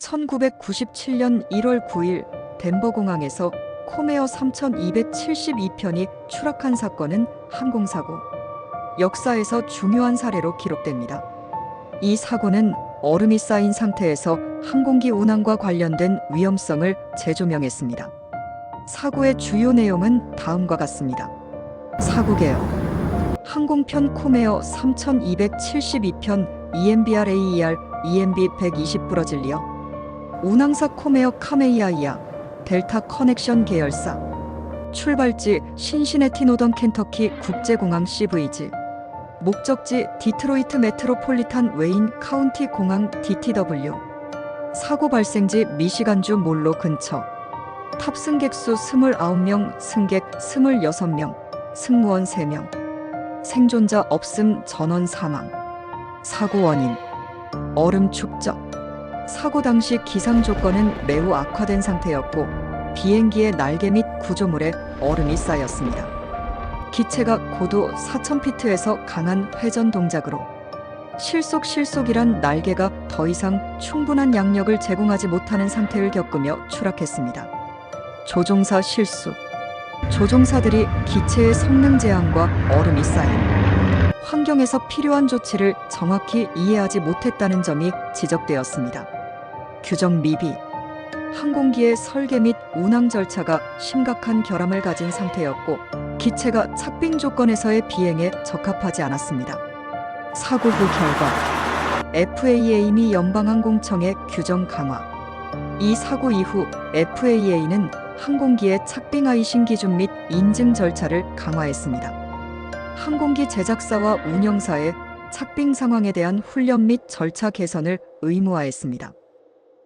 1997년 1월 9일 덴버 공항에서 코메어 3272편이 추락한 사건은 항공사고 역사에서 중요한 사례로 기록됩니다. 이 사고는 얼음이 쌓인 상태에서 항공기 운항과 관련된 위험성을 재조명했습니다. 사고의 주요 내용은 다음과 같습니다. 사고 개요. 항공편 코메어 3272편 EMBRAER EMB120 브러질리어 운항사 코메어 카메이아이아 델타 커넥션 계열사 출발지 신시내티 노던 켄터키 국제공항 CVG 목적지 디트로이트 메트로폴리탄 웨인 카운티 공항 DTW 사고 발생지 미시간주 몰로 근처 탑승객 수 29명 승객 26명 승무원 3명 생존자 없음 전원 사망 사고 원인 얼음 축적 사고 당시 기상 조건은 매우 악화된 상태였고 비행기의 날개 및 구조물에 얼음이 쌓였습니다. 기체가 고도 4000피트에서 강한 회전 동작으로 실속이란 날개가 더 이상 충분한 양력을 제공하지 못하는 상태를 겪으며 추락했습니다. 조종사 실수 조종사들이 기체의 성능 제한과 얼음이 쌓인 환경에서 필요한 조치를 정확히 이해하지 못했다는 점이 지적되었습니다. 규정 미비 항공기의 설계 및 운항 절차가 심각한 결함을 가진 상태였고 기체가 착빙 조건에서의 비행에 적합하지 않았습니다. 사고 후 결과 FAA 미 연방항공청의 규정 강화 이 사고 이후 FAA는 항공기의 착빙 아이싱 기준 및 인증 절차를 강화했습니다. 항공기 제작사와 운영사의 착빙 상황에 대한 훈련 및 절차 개선을 의무화했습니다.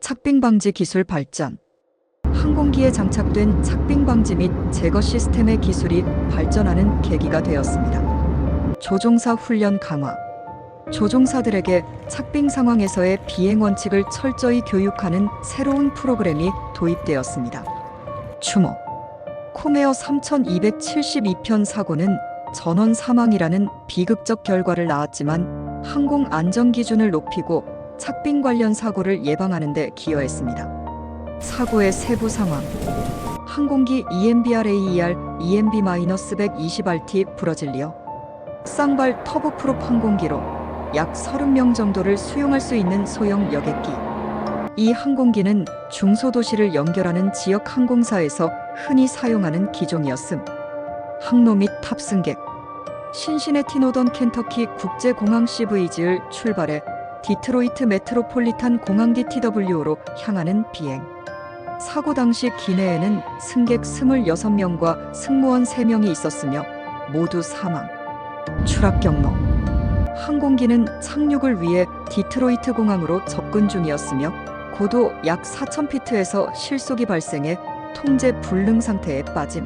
착빙 방지 기술 발전 항공기에 장착된 착빙 방지 및 제거 시스템의 기술이 발전하는 계기가 되었습니다. 조종사 훈련 강화 조종사들에게 착빙 상황에서의 비행 원칙을 철저히 교육하는 새로운 프로그램이 도입되었습니다. 추모 코메어 3272편 사고는 전원 사망이라는 비극적 결과를 낳았지만 항공 안전 기준을 높이고 착빙 관련 사고를 예방하는 데 기여했습니다. 사고의 세부 상황 항공기 EMBRAER EMB-120RT 브러질리어 쌍발 터보프롭 항공기로 약 30명 정도를 수용할 수 있는 소형 여객기 이 항공기는 중소도시를 연결하는 지역 항공사에서 흔히 사용하는 기종이었음. 항로 및 탑승객 신시내티 노던 켄터키 국제공항 CVG를 출발해 디트로이트 메트로폴리탄 공항 DTW로 향하는 비행 사고 당시 기내에는 승객 26명과 승무원 3명이 있었으며 모두 사망 추락 경로 항공기는 착륙을 위해 디트로이트 공항으로 접근 중이었으며 고도 약 4000피트에서 실속이 발생해 통제 불능 상태에 빠짐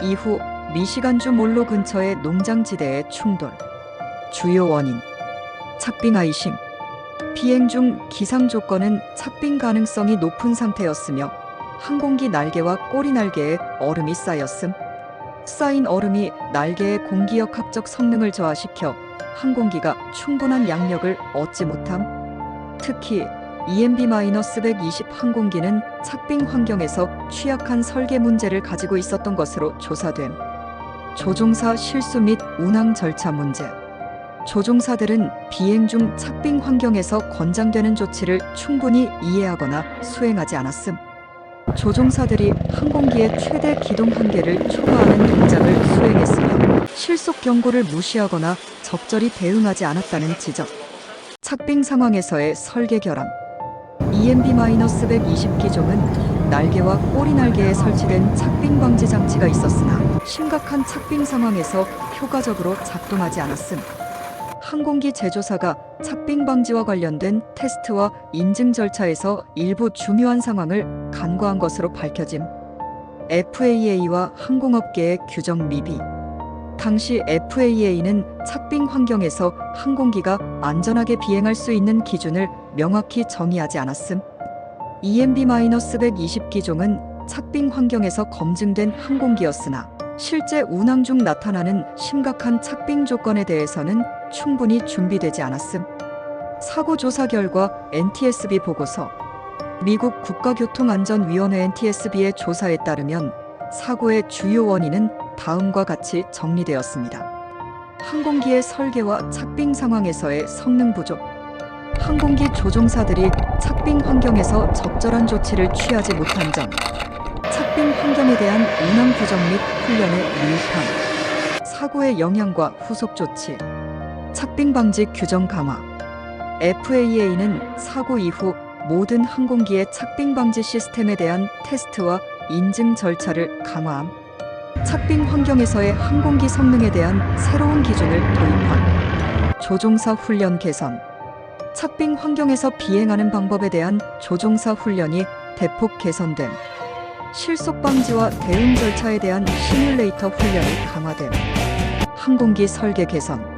이후 미시간주 몰로 근처의 농장지대의 충돌 주요 원인 착빙 아이싱 비행 중 기상 조건은 착빙 가능성이 높은 상태였으며 항공기 날개와 꼬리 날개에 얼음이 쌓였음 쌓인 얼음이 날개의 공기역 합적 성능을 저하시켜 항공기가 충분한 양력을 얻지 못함 특히 EMB-120 항공기는 착빙 환경에서 취약한 설계 문제를 가지고 있었던 것으로 조사됨 조종사 실수 및 운항 절차 문제 조종사들은 비행 중 착빙 환경에서 권장되는 조치를 충분히 이해하거나 수행하지 않았음 조종사들이 항공기의 최대 기동 한계를 초과하는 동작을 수행했으며 실속 경고를 무시하거나 적절히 대응하지 않았다는 지적 착빙 상황에서의 설계 결함 EMB-120 기종은 날개와 꼬리 날개에 설치된 착빙 방지 장치가 있었으나 심각한 착빙 상황에서 효과적으로 작동하지 않았음 항공기 제조사가 착빙 방지와 관련된 테스트와 인증 절차에서 일부 중요한 상황을 간과한 것으로 밝혀짐 FAA와 항공업계의 규정 미비 당시 FAA는 착빙 환경에서 항공기가 안전하게 비행할 수 있는 기준을 명확히 정의하지 않았음 EMB-120 기종은 착빙 환경에서 검증된 항공기였으나 실제 운항 중 나타나는 심각한 착빙 조건에 대해서는 충분히 준비되지 않았음 사고 조사 결과 NTSB 보고서 미국 국가교통안전위원회 NTSB의 조사에 따르면 사고의 주요 원인은 다음과 같이 정리되었습니다. 항공기의 설계와 착빙 상황에서의 성능 부족, 항공기 조종사들이 착빙 환경에서 적절한 조치를 취하지 못한 점, 착빙 환경에 대한 운항 규정 및 훈련의 미흡함, 사고의 영향과 후속 조치, 착빙 방지 규정 강화. FAA는 사고 이후 모든 항공기의 착빙 방지 시스템에 대한 테스트와 인증 절차를 강화함, 착빙 환경에서의 항공기 성능에 대한 새로운 기준을 도입함, 조종사 훈련 개선, 착빙 환경에서 비행하는 방법에 대한 조종사 훈련이 대폭 개선됨, 실속 방지와 대응 절차에 대한 시뮬레이터 훈련이 강화됨, 항공기 설계 개선.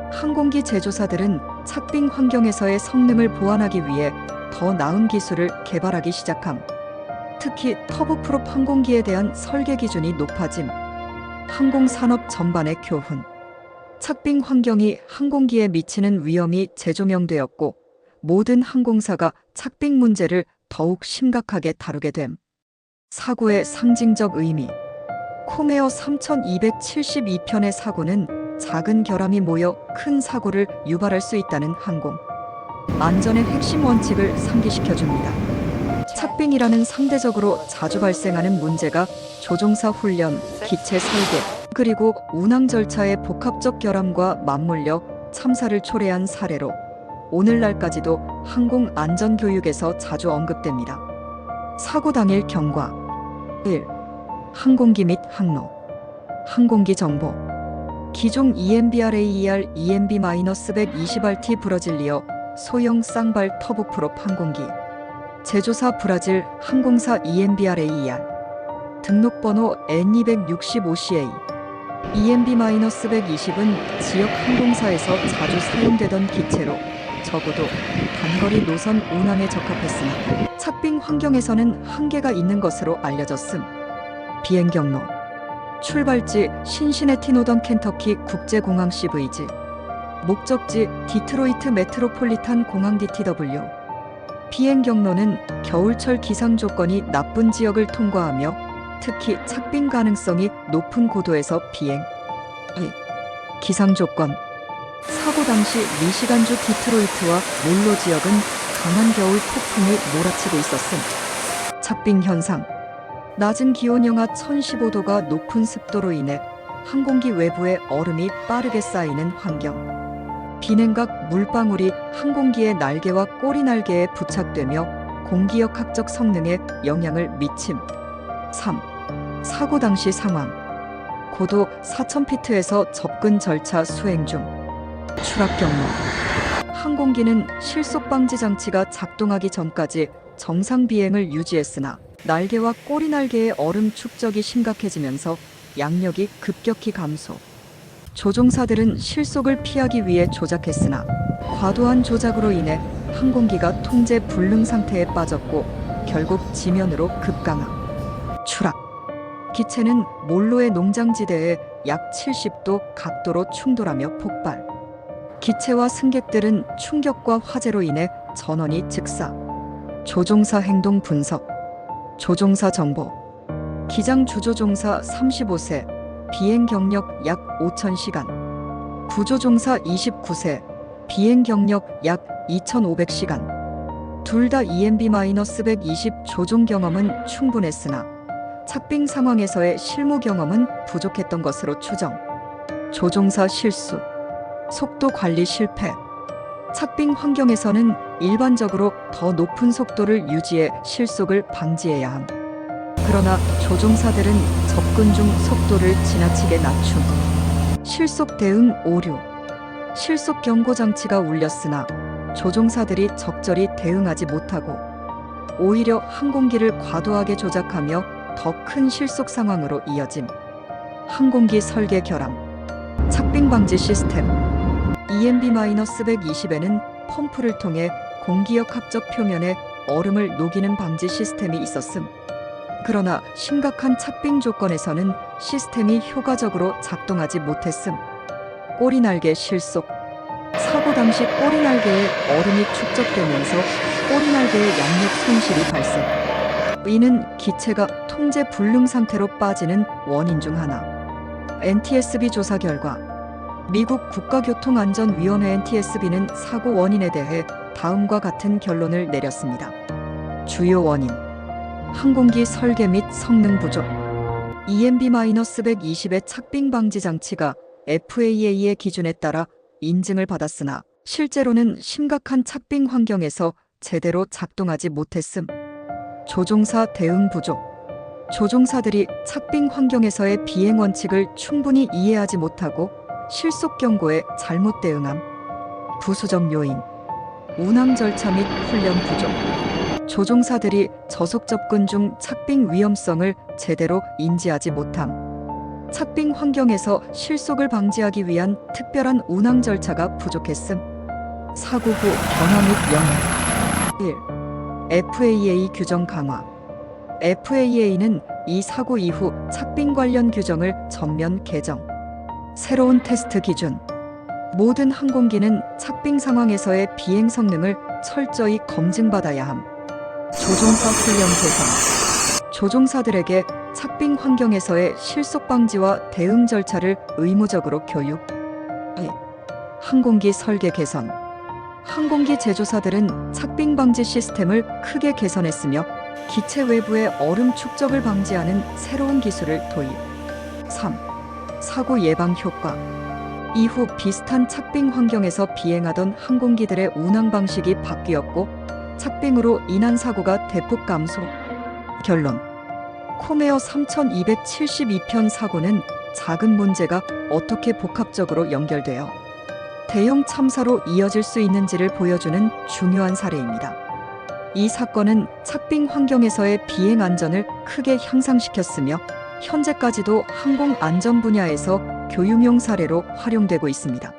항공기 제조사들은 착빙 환경에서의 성능을 보완하기 위해 더 나은 기술을 개발하기 시작함. 특히 터보프롭 항공기에 대한 설계 기준이 높아짐. 항공산업 전반의 교훈. 착빙 환경이 항공기에 미치는 위험이 재조명되었고 모든 항공사가 착빙 문제를 더욱 심각하게 다루게 됨. 사고의 상징적 의미. 코메어 3272편의 사고는 작은 결함이 모여 큰 사고를 유발할 수 있다는 항공 안전의 핵심 원칙을 상기시켜줍니다. 착빙이라는 상대적으로 자주 발생하는 문제가 조종사 훈련, 기체 설계, 그리고 운항 절차의 복합적 결함과 맞물려 참사를 초래한 사례로 오늘날까지도 항공 안전 교육에서 자주 언급됩니다. 사고 당일 경과. 1. 항공기 및 항로. 항공기 정보. 기종 EMBRAER EMB-120RT 브라질리어 소형 쌍발 터보프롭 항공기. 제조사 브라질 항공사 EMBRAER. 등록번호 N265CA. EMB-120은 지역 항공사에서 자주 사용되던 기체로 적어도 단거리 노선 운항에 적합했으나 착빙 환경에서는 한계가 있는 것으로 알려졌음. 비행 경로. 출발지 신시내티 노던 켄터키 국제공항 CVG. 목적지 디트로이트 메트로폴리탄 공항 DTW. 비행 경로는 겨울철 기상 조건이 나쁜 지역을 통과하며 특히 착빙 가능성이 높은 고도에서 비행. 기상 조건. 사고 당시 미시간주 디트로이트와 몰로 지역은 강한 겨울 폭풍이 몰아치고 있었음. 착빙 현상. 낮은 기온 영하 1015도가 높은 습도로 인해 항공기 외부에 얼음이 빠르게 쌓이는 환경. 비냉각 물방울이 항공기의 날개와 꼬리 날개에 부착되며 공기역학적 성능에 영향을 미침. 3. 사고 당시 상황. 고도 4000피트에서 접근 절차 수행 중. 추락 경로. 항공기는 실속 방지 장치가 작동하기 전까지 정상 비행을 유지했으나 날개와 꼬리 날개의 얼음 축적이 심각해지면서 양력이 급격히 감소. 조종사들은 실속을 피하기 위해 조작했으나 과도한 조작으로 인해 항공기가 통제 불능 상태에 빠졌고 결국 지면으로 급강하. 추락. 기체는 몰로의 농장지대에 약 70도 각도로 충돌하며 폭발. 기체와 승객들은 충격과 화재로 인해 전원이 즉사. 조종사 행동 분석. 조종사 정보. 기장 주조종사 35세, 비행 경력 약 5000시간. 부조종사 29세, 비행 경력 약 2500시간. 둘 다 EMB-120 조종 경험은 충분했으나 착빙 상황에서의 실무 경험은 부족했던 것으로 추정. 조종사 실수. 속도 관리 실패. 착빙 환경에서는 일반적으로 더 높은 속도를 유지해 실속을 방지해야 함. 그러나 조종사들은 접근 중 속도를 지나치게 낮춤. 실속 대응 오류. 실속 경고 장치가 울렸으나 조종사들이 적절히 대응하지 못하고 오히려 항공기를 과도하게 조작하며 더 큰 실속 상황으로 이어짐. 항공기 설계 결함. 착빙 방지 시스템. EMB-120에는 펌프를 통해 공기역학적 표면에 얼음을 녹이는 방지 시스템이 있었음. 그러나 심각한 착빙 조건에서는 시스템이 효과적으로 작동하지 못했음. 꼬리 날개 실속. 사고 당시 꼬리 날개에 얼음이 축적되면서 꼬리 날개의 양력 손실이 발생. 이는 기체가 통제 불능 상태로 빠지는 원인 중 하나. NTSB 조사 결과 미국 국가교통안전위원회 NTSB는 사고 원인에 대해 다음과 같은 결론을 내렸습니다. 주요 원인: 항공기 설계 및 성능 부족. EMB-120의 착빙 방지 장치가 FAA의 기준에 따라 인증을 받았으나 실제로는 심각한 착빙 환경에서 제대로 작동하지 못했음. 조종사 대응 부족. 조종사들이 착빙 환경에서의 비행 원칙을 충분히 이해하지 못하고 실속 경고에 잘못 대응함. 부수적 요인: 운항 절차 및 훈련 부족. 조종사들이 저속 접근 중 착빙 위험성을 제대로 인지하지 못함. 착빙 환경에서 실속을 방지하기 위한 특별한 운항 절차가 부족했음. 사고 후 변화 및 영향. 1. FAA 규정 강화. FAA는 이 사고 이후 착빙 관련 규정을 전면 개정. 새로운 테스트 기준. 모든 항공기는 착빙 상황에서의 비행 성능을 철저히 검증받아야 함. 조종사 훈련 개선. 조종사들에게 착빙 환경에서의 실속 방지와 대응 절차를 의무적으로 교육. 2. 항공기 설계 개선. 항공기 제조사들은 착빙 방지 시스템을 크게 개선했으며 기체 외부의 얼음 축적을 방지하는 새로운 기술을 도입. 3. 사고 예방 효과. 이후 비슷한 착빙 환경에서 비행하던 항공기들의 운항 방식이 바뀌었고 착빙으로 인한 사고가 대폭 감소. 결론: 코메어 3272편 사고는 작은 문제가 어떻게 복합적으로 연결되어 대형 참사로 이어질 수 있는지를 보여주는 중요한 사례입니다. 이 사건은 착빙 환경에서의 비행 안전을 크게 향상시켰으며 현재까지도 항공 안전 분야에서 교육용 사례로 활용되고 있습니다.